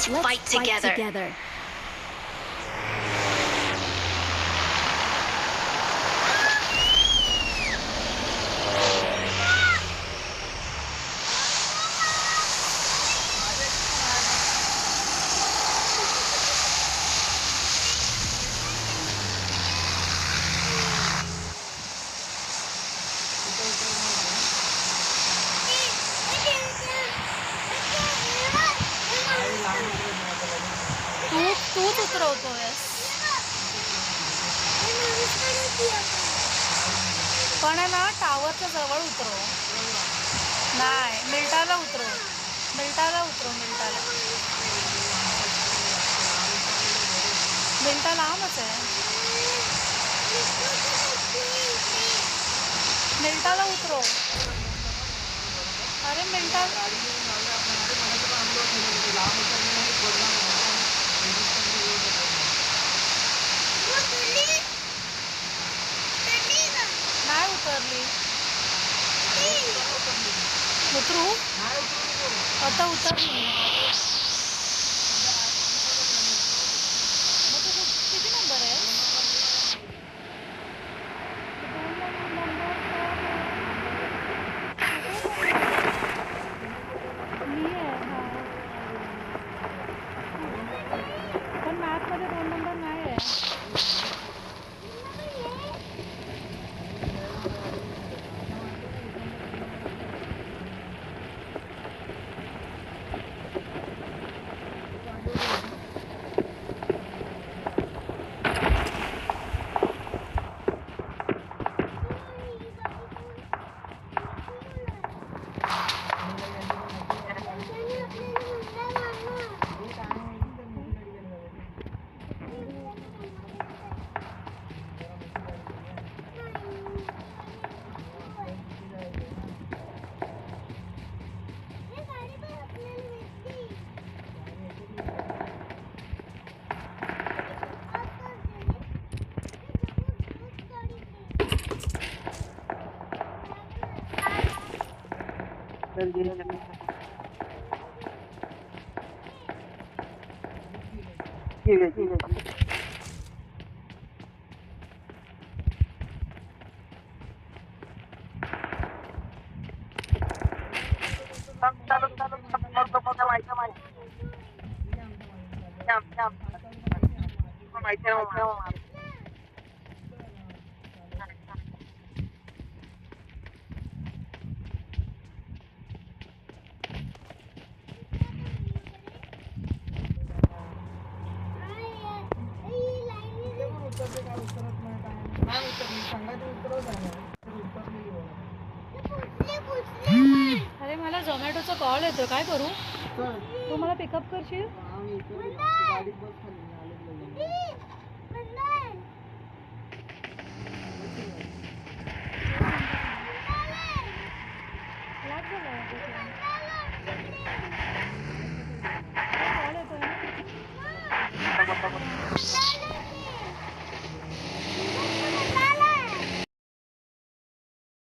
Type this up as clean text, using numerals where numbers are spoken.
Let's fight together. तूच उतरवतोयस. पण आहे ना, टावरच्या जवळ उतरव. नाही, मिल्टाला उतरव. मिल्टा लांबच आहे. मिल्टाला उतरव. अरे मिल्टा नाही उतरली. उतरू आता उतरली. मग तू किती नंबर आहे? मी आहे. पण मॅथमध्ये 2 नंबर नाही आहे. ठीक आहे. अरे मला झोमॅटोचा कॉल येतो, काय करू? तू मला पिकअप करशील?